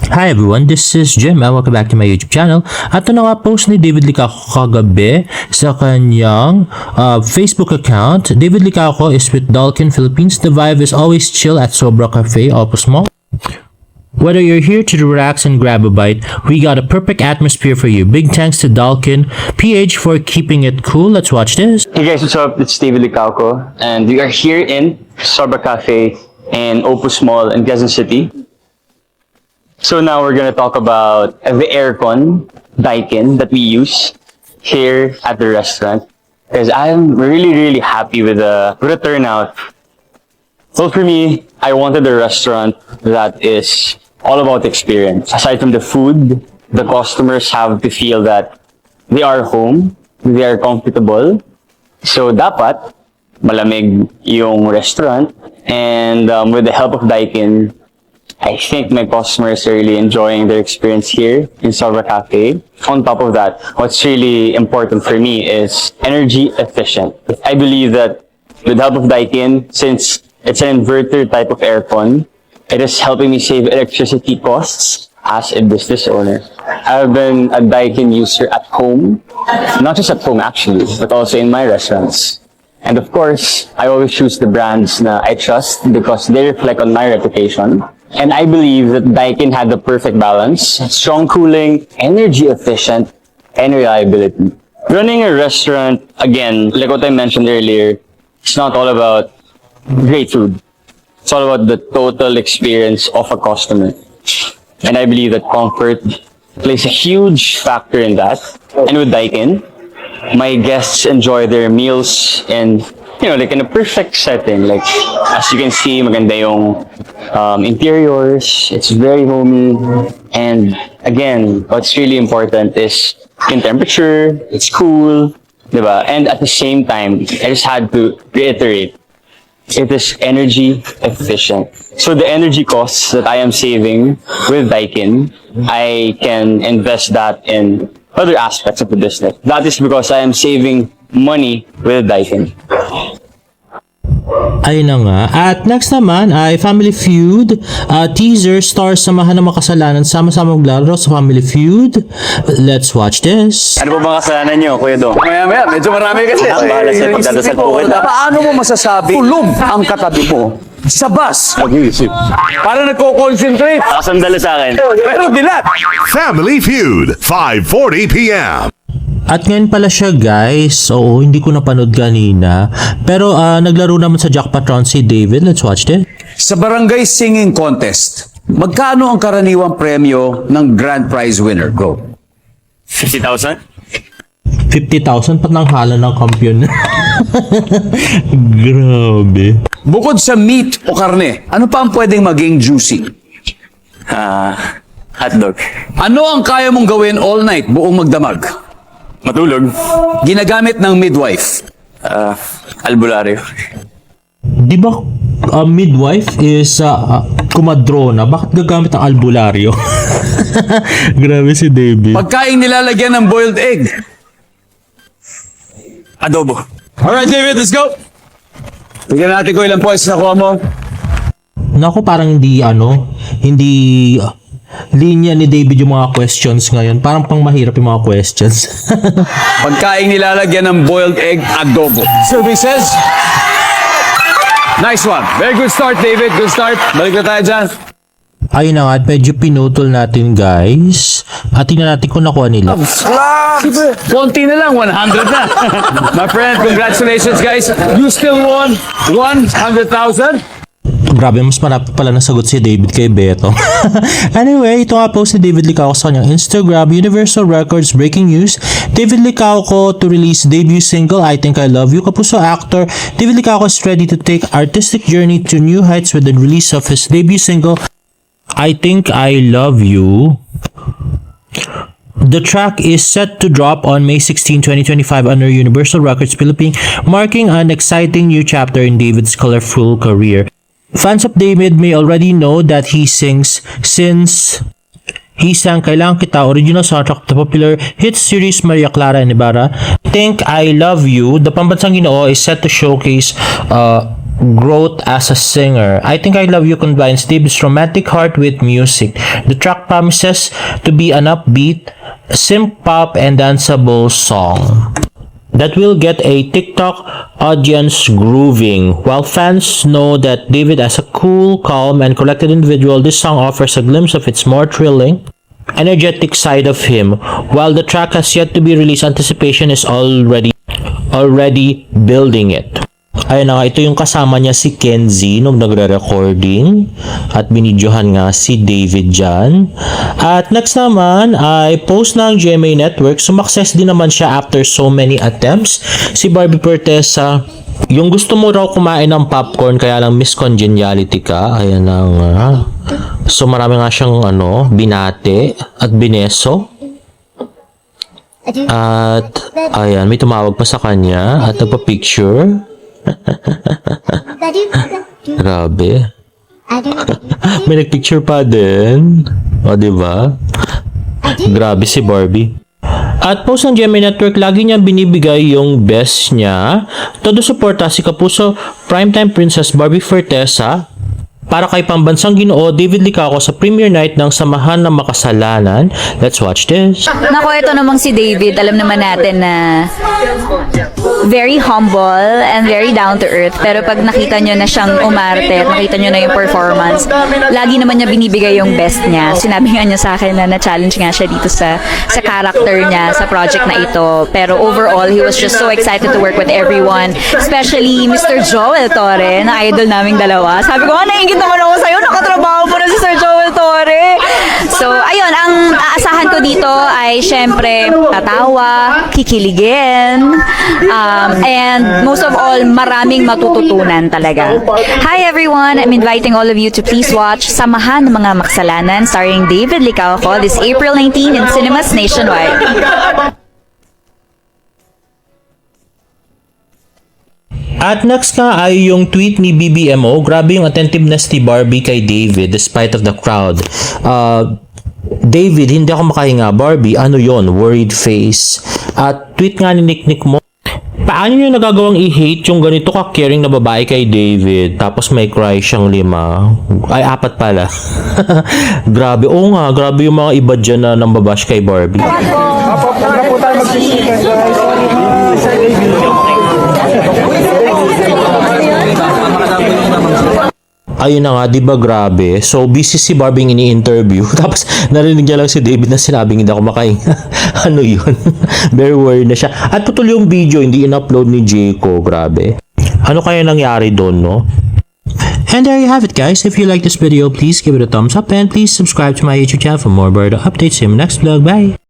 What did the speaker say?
Hi everyone, this is Jim and welcome back to my YouTube channel. At ito na nga post ni David Licauco kagabi sa kanyang Facebook account. David Licauco is with Dalkin Philippines. The vibe is always chill at Sobra Cafe, Opus Mall. Whether you're here to relax and grab a bite, we got a perfect atmosphere for you. Big thanks to Dalkin PH for keeping it cool. Let's watch this. Hey guys, what's up? It's David Licauco and we are here in Sobra Cafe in Opus Mall in Quezon City. So now we're gonna talk about the aircon Daikin that we use here at the restaurant, because I'm really happy with the turnout. So for me, I wanted a restaurant that is all about experience. Aside from the food, the customers have to feel that they are home, they are comfortable. So dapat malamig yung restaurant, and with the help of Daikin, I think my customers are really enjoying their experience here in Sobra Cafe. On top of that, what's really important for me is energy efficient. I believe that with the help of Daikin, since it's an inverter type of aircon, it is helping me save electricity costs as a business owner. I've been a Daikin user at home, not just at home actually, but also in my restaurants. And of course, I always choose the brands that I trust because they reflect on my reputation. And I believe that Daikin had the perfect balance: strong cooling, energy efficient, and reliability. Running a restaurant, again, like what I mentioned earlier, it's not all about great food. It's all about the total experience of a customer. And I believe that comfort plays a huge factor in that. And with Daikin, my guests enjoy their meals in, like in a perfect setting. Like, as you can see, maganda yung interiors. It's very homey. And again, what's really important is in temperature, it's cool, diba? And at the same time, I just had to reiterate, it is energy efficient. So the energy costs that I am saving with Daikin, I can invest that in other aspects of the business. That is because I am saving money with Daikin. Ayun na nga. At next naman ay Family Feud. Teaser, stars samahan ng makasalanan. Sama-sama maglaro sa Family Feud. Let's watch this. Ano ba mga kasalanan nyo, Kuya Dong? Maya, medyo marami kasi. Ang bahala sa pagdadasal po kita. Paano mo masasabi tulog ang katabi mo sa bus? Mag-iisip. Para nagko-concentrate. Sandali sa akin. Pero dilat. Family Feud, 5:40 p.m. At ngayon pala siya guys. Oo, hindi ko napanood kanina. Pero naglaro naman sa jackpot round si David. Let's watch this. Sa Barangay Singing Contest, magkano ang karaniwang premyo ng grand prize winner? Go. 50,000? 50,000 patanghalan ng kampiyon. Grabe. Bukod sa meat o karne, ano pa ang pwedeng maging juicy? Hotdog. Ano ang kaya mong gawin all night buong magdamag? Matulog. Ginagamit ng midwife. Albularyo. Di ba midwife is kumadrona? Bakit gagamit ang albularyo? Grabe si David. Pagkain nilalagyan ng boiled egg. Adobo. Alright David, let's go! Tignan natin kung ilang points nakuha mo. Naku, parang hindi linya ni David yung mga questions ngayon. Parang pang mahirap yung mga questions. Pagkain nilalagyan ng boiled egg, adobo. Services. Nice one. Very good start, David. Good start. Balik na tayo dyan. Ayun na nga, at medyo pinutol natin guys. At tingnan natin kung nakuha nila. Konti na lang, 100 na. My friend, congratulations guys. You still won 100,000. Grabe, mas marami pala nasagot si David kay Beto. Anyway, ito nga post ni David Licauco sa kanyang Instagram. Universal Records breaking news. David Licauco to release debut single, I Think I Love You. Kapuso actor David Licauco is ready to take artistic journey to new heights with the release of his debut single, I Think I Love You. The track is set to drop on May 16, 2025 under Universal Records Philippines, marking an exciting new chapter in David's colorful career. Fans of David may already know that he sings since he sang Kailangan Kita, original soundtrack of the popular hit series Maria Clara and Ibarra. Think I Love You, the pambansang ginoo, is set to showcase growth as a singer. I Think I Love You combines David's romantic heart with music. The track promises to be an upbeat, simp pop and danceable song that will get a TikTok audience grooving. While fans know that David as a cool, calm, and collected individual, this song offers a glimpse of its more thrilling, energetic side of him. While the track has yet to be released, anticipation is already building it. Ayun na nga, ito yung kasama niya si Kenzie nung nagre-recording at binidyohan nga si David dyan. At next naman ay post ng GMA Network. Sumakses din naman siya after so many attempts. Si Barbie Pertesa, yung gusto mo raw kumain ng popcorn kaya lang Miss Congeniality ka. Ayan na nga. So marami nga siyang binate at bineso. At ayan, may tumawag pa sa kanya at nagpa-picture. Grabe. May nagpicture pa din. O, diba? Grabe si Barbie. At post ng GMA Network, lagi niya binibigay yung best niya. Todo suporta si Kapuso Primetime Princess Barbie Fortesa para kay pambansang Ginoo David Licauco sa premiere night ng Samahan ng Makasalanan. Let's watch this. Nako, ito namang si David, alam naman natin na very humble and very down to earth. Pero pag nakita nyo na siyang umarte at nakita nyo na yung performance, lagi naman niya binibigay yung best niya. Sinabi nga niya sa akin na na-challenge nga siya dito sa character niya sa project na ito. Pero overall, he was just so excited to work with everyone. Especially Mr. Joel Torre, na idol naming dalawa. Sabi ko, naingit naman ako sa'yo, nakatrabaho pa na si Sir Joel Torre. So, ayun, ang aasahan ko dito ay syempre tatawa, kikiligin, and most of all, maraming matututunan talaga. Hi everyone! I'm inviting all of you to please watch Samahan ng Mga Makasalanan starring David Licauco this April 19 in cinemas nationwide. At next nga ay yung tweet ni BBMO. Grabe yung attentiveness ni Barbie kay David despite of the crowd. David, hindi ako makahinga. Barbie, ano yon? Worried face. At tweet nga ni Nick mo, paano nyo nagagawang i-hate yung ganito ka-caring na babae kay David? Tapos may cry siyang 5. Ay, 4 pala. Grabe. Oo nga, grabe yung mga iba dyan na nambabash kay Barbie. Ayun na nga, di ba grabe? So, busy si Barbie ini-interview. Tapos, narinig niya lang si David na sinabing hindi ako makahinga. Ano yun? Very worried na siya. At putol yung video, hindi in-upload ni Jayco. Grabe. Ano kaya nangyari doon, no? And there you have it, guys. If you like this video, please give it a thumbs up and please subscribe to my YouTube channel for more bird updates. See you in my next vlog. Bye!